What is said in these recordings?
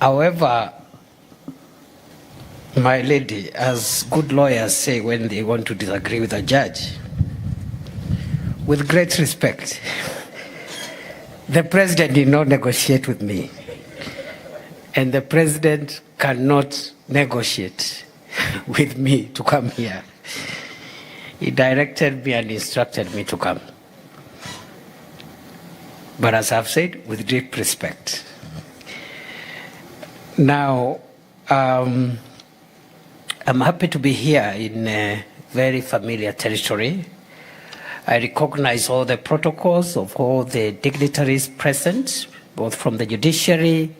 However, my lady, as good lawyers say when they want to disagree with a judge, with great respect, the president did not negotiate with me, and the president cannot negotiate with me to come here. He directed me and instructed me to come. But as I've said, with deep respect. Now, I'm happy to be here in a very familiar territory. I recognize all the protocols of all the dignitaries present, both from the judiciary,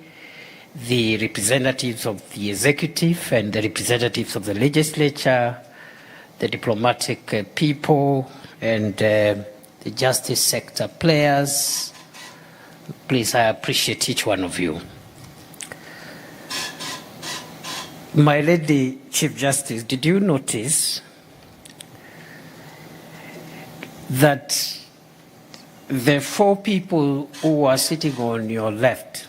the representatives of the executive and the representatives of the legislature, the diplomatic people, and the justice sector players. Please, I appreciate each one of you. My lady Chief Justice, did you notice that the 4 people who are sitting on your left,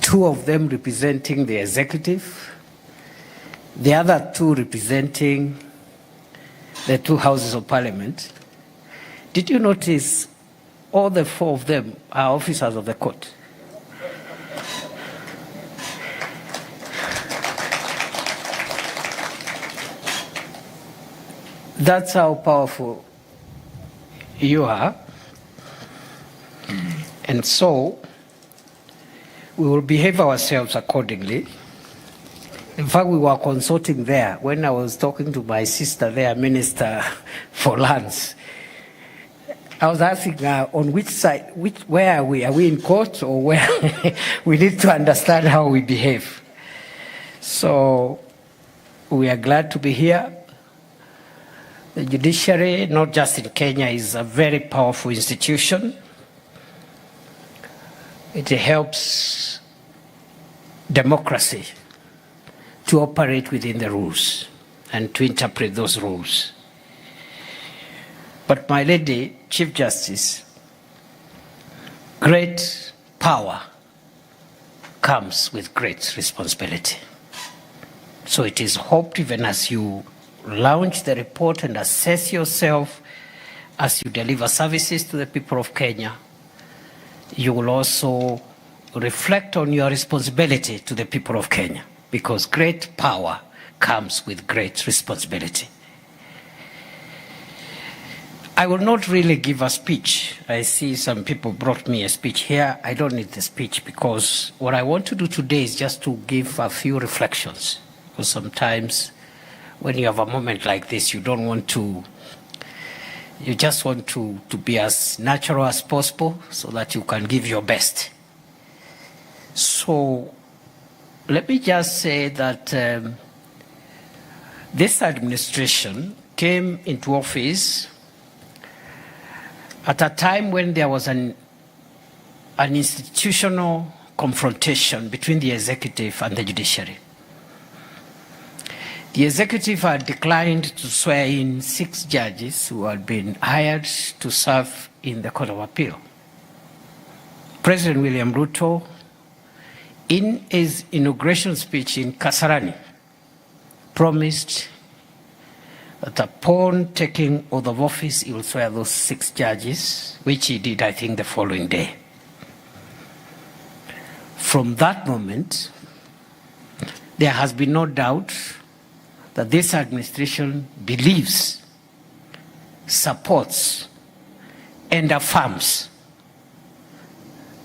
2 of them representing the executive, the other 2 representing the 2 houses of parliament? Did you notice all the 4 of them are officers of the court? That's how powerful you are. And so we will behave ourselves accordingly. In fact, we were consulting there when I was talking to my sister there, Minister for Lands. I was asking her on which side, where are we? Are we in court or where? We need to understand how we behave. So we are glad to be here. The judiciary, not just in Kenya, is a very powerful institution. It helps democracy to operate within the rules and to interpret those rules. But my lady, Chief Justice, great power comes with great responsibility. So it is hoped, even as you launch the report and assess yourself as you deliver services to the people of Kenya, you will also reflect on your responsibility to the people of Kenya, because great power comes with great responsibility. I will not really give a speech. I see some people brought me a speech here. I don't need the speech, because what I want to do today is just to give a few reflections. Because sometimes when you have a moment like this, you don't want to, you just want to be as natural as possible so that you can give your best. So let me just say that this administration came into office at a time when there was an institutional confrontation between the executive and the judiciary. The executive had declined to swear in 6 judges who had been hired to serve in the Court of Appeal. President William Ruto, in his inauguration speech in Kasarani, promised that upon taking oath of office, he will swear those 6 judges, which he did, I think, the following day. From that moment, there has been no doubt that this administration believes, supports, and affirms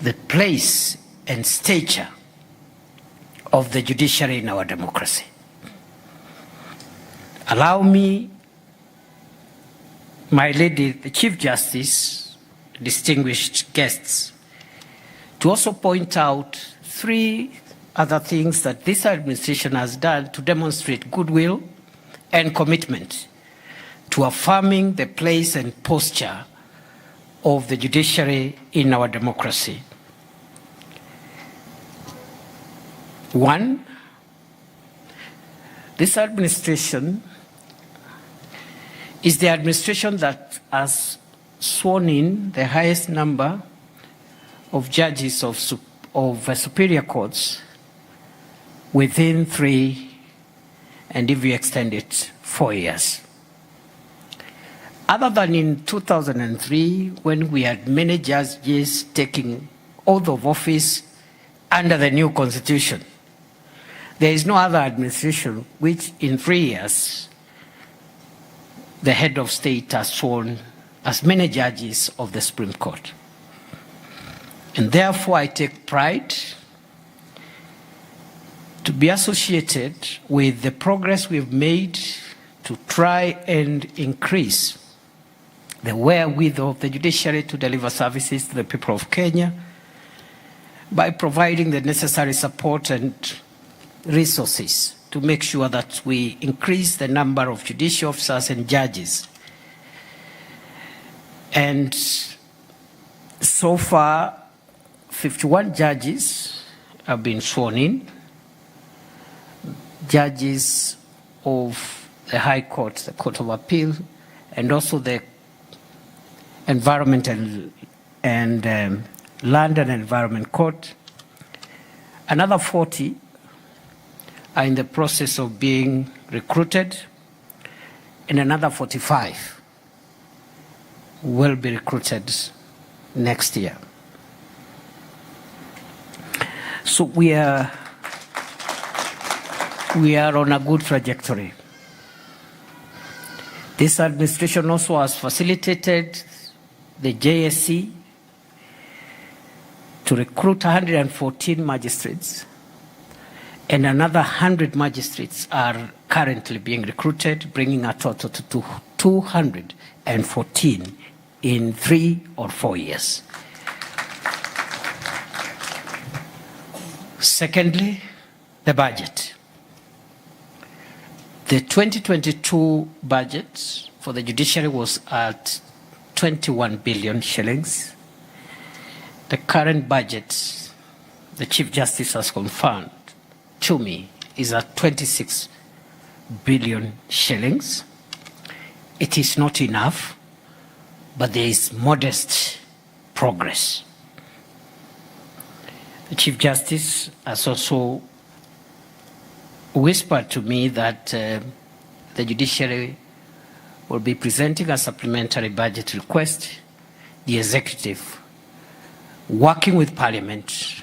the place and stature of the judiciary in our democracy. Allow me, my lady, the Chief Justice, distinguished guests, to also point out 3 other things that this administration has done to demonstrate goodwill and commitment to affirming the place and posture of the judiciary in our democracy. 1, this administration is the administration that has sworn in the highest number of judges of superior courts within 3, and if you extend it, 4 years. Other than in 2003, when we had many judges taking oath of office under the new constitution, there is no other administration which in 3 years the head of state has sworn as many judges of the Supreme Court. And therefore I take pride to be associated with the progress we've made to try and increase the wherewithal of the judiciary to deliver services to the people of Kenya by providing the necessary support and resources to make sure that we increase the number of judicial officers and judges. And so far, 51 judges have been sworn in, judges of the High Court, the Court of Appeal, and also the Environment and Land and Environment Court. Another 40 are in the process of being recruited, and another 45 will be recruited next year. So we are on a good trajectory. This administration also has facilitated the JSC to recruit 114 magistrates, and another 100 magistrates are currently being recruited, bringing a total to 214 in 3 or 4 years. Secondly, the budget. The 2022 budget for the judiciary was at 21 billion shillings. The current budget, the Chief Justice has confirmed to me, is at 26 billion shillings. It is not enough, but there is modest progress. The Chief Justice has also whispered to me that the judiciary will be presenting a supplementary budget request. The executive, working with Parliament,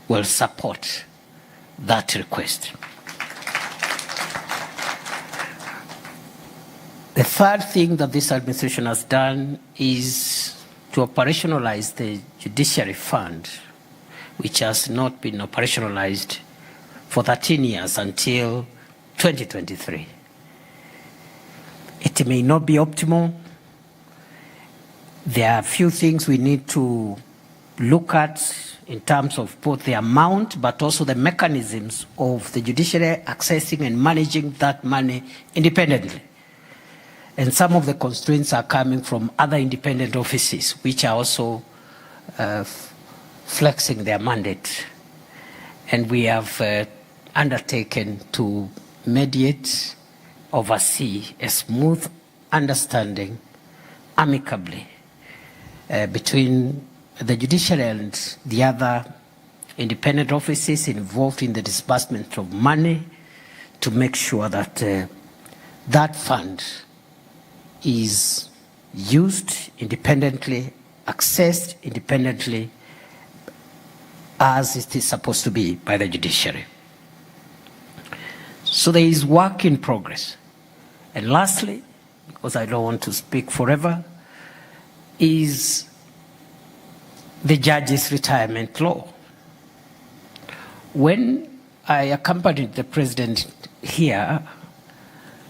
will support that request. The third thing that this administration has done is to operationalize the Judiciary Fund, which has not been operationalized for 13 years until 2023. It may not be optimal. There are a few things we need to look at in terms of both the amount but also the mechanisms of the judiciary accessing and managing that money independently. And some of the constraints are coming from other independent offices, which are also flexing their mandate. And we have undertaken to mediate, oversee a smooth understanding amicably between the judiciary and the other independent offices involved in the disbursement of money to make sure that that fund is used independently, accessed independently, as it is supposed to be by the judiciary. So there is work in progress. And lastly, because I don't want to speak forever, is the judges' retirement law. When I accompanied the president here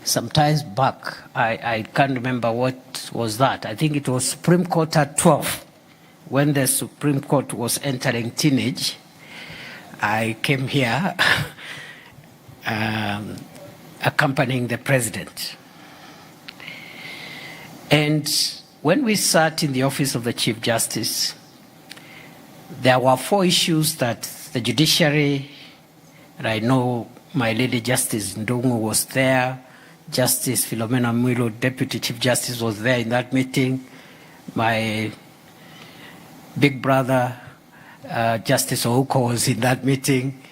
some times back, I can't remember what was that. I think it was Supreme Court at 12. When the Supreme Court was entering teenage, I came here accompanying the president. And when we sat in the office of the Chief Justice, there were 4 issues that the judiciary, and I know my Lady Justice Ndungu was there, Justice Philomena Mwilu, Deputy Chief Justice, was there in that meeting, my big brother, Justice Ouko was in that meeting.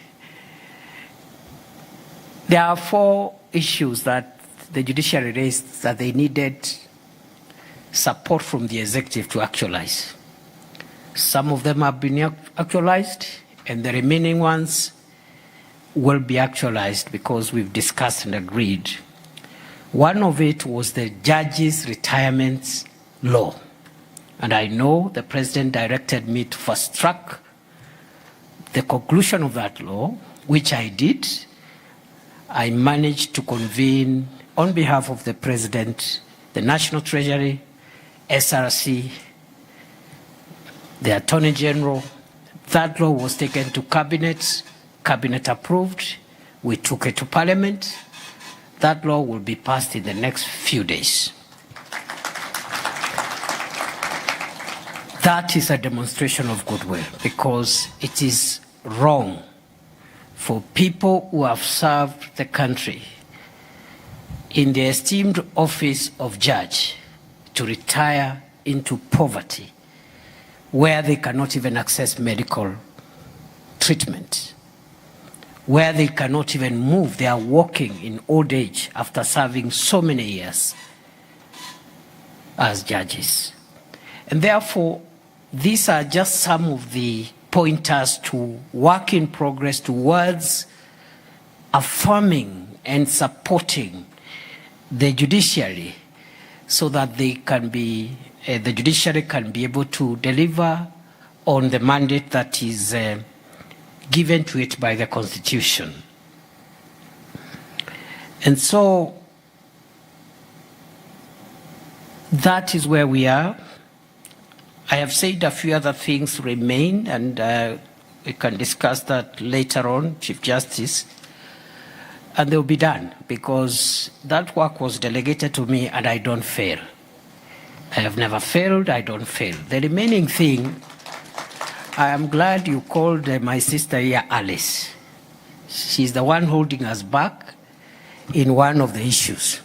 There are 4 issues that the judiciary raised that they needed support from the executive to actualize. Some of them have been actualized, and the remaining ones will be actualized because we've discussed and agreed. One of it was the judges' retirement law. And I know the president directed me to fast track the conclusion of that law, which I did. I managed to convene on behalf of the president, the National Treasury, SRC, the Attorney General. That law was taken to Cabinet. Cabinet approved. We took it to Parliament. That law will be passed in the next few days. That is a demonstration of goodwill, because it is wrong for people who have served the country in the esteemed office of judge to retire into poverty where they cannot even access medical treatment, where they cannot even move. They are walking in old age after serving so many years as judges. And therefore, these are just some of the pointers to work in progress towards affirming and supporting the judiciary so that they can be, the judiciary can be able to deliver on the mandate that is given to it by the Constitution. And so that is where we are. I have said a few other things remain, and we can discuss that later on, Chief Justice, and they'll be done because that work was delegated to me and I don't fail. I have never failed, I don't fail. The remaining thing, I am glad you called my sister here Alice. She's the one holding us back in one of the issues.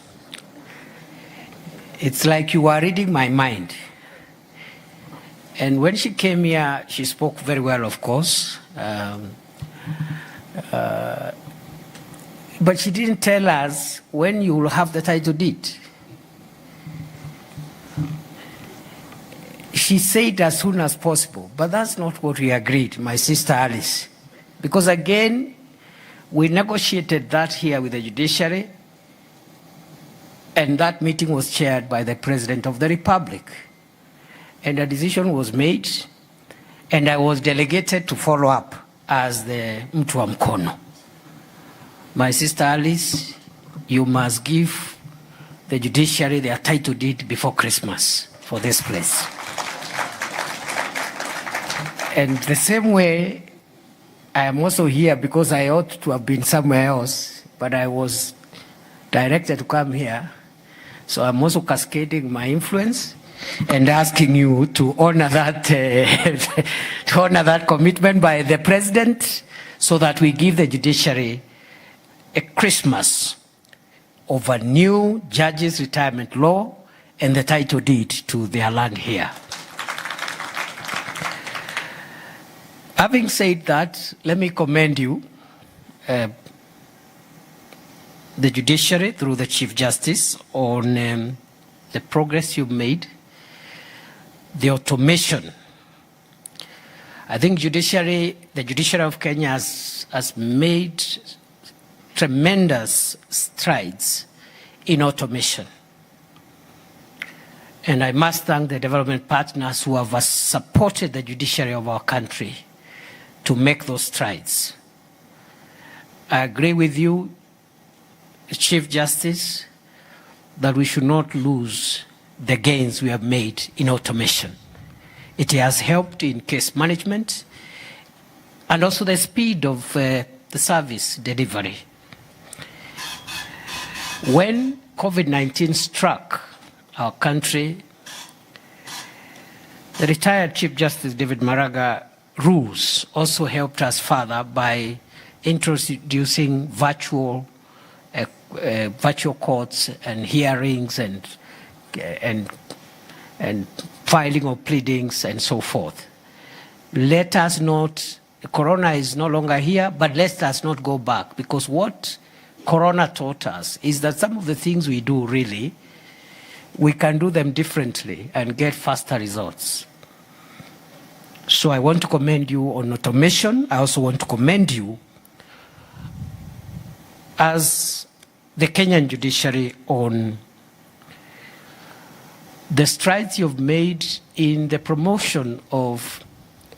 It's like you are reading my mind. And when she came here, she spoke very well, of course. But she didn't tell us when you will have the title deed. She said as soon as possible, but that's not what we agreed, my sister Alice. Because again, we negotiated that here with the judiciary, and that meeting was chaired by the President of the Republic. And a decision was made, and I was delegated to follow up as the mtu wa mkono. My sister Alice, you must give the judiciary their title deed before Christmas for this place. And the same way, I am also here because I ought to have been somewhere else, but I was directed to come here. So I'm also cascading my influence and asking you to honor that, to honor that commitment by the President so that we give the judiciary a Christmas of a new judges' retirement law and the title deed to their land here. Having said that, let me commend you, the judiciary through the Chief Justice, on the progress you've made. The automation. I think the judiciary of Kenya has made tremendous strides in automation. And I must thank the development partners who have supported the judiciary of our country to make those strides. I agree with you, Chief Justice, that we should not lose the gains we have made in automation. It has helped in case management and also the speed of the service delivery. When COVID-19 struck our country, the retired Chief Justice David Maraga rules also helped us further by introducing virtual courts and hearings and filing of pleadings and so forth. let us not, Corona is no longer here, but let us not go back, because what Corona taught us is that some of the things we do really, we can do them differently and get faster results. So I want to commend you on automation. I also want to commend you as the Kenyan judiciary on the strides you've made in the promotion of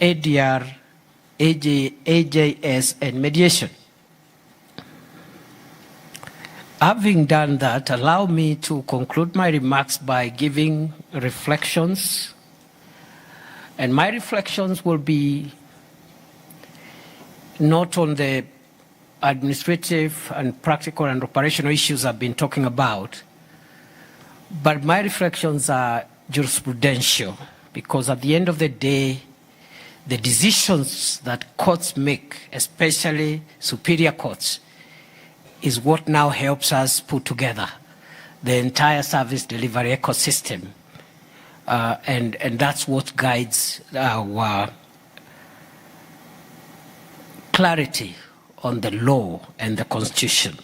ADR, AJS, and mediation. Having done that, allow me to conclude my remarks by giving reflections. And my reflections will be not on the administrative and practical and operational issues I've been talking about, but my reflections are jurisprudential, because at the end of the day, the decisions that courts make, especially superior courts, is what now helps us put together the entire service delivery ecosystem. And that's what guides our clarity on the law and the Constitution.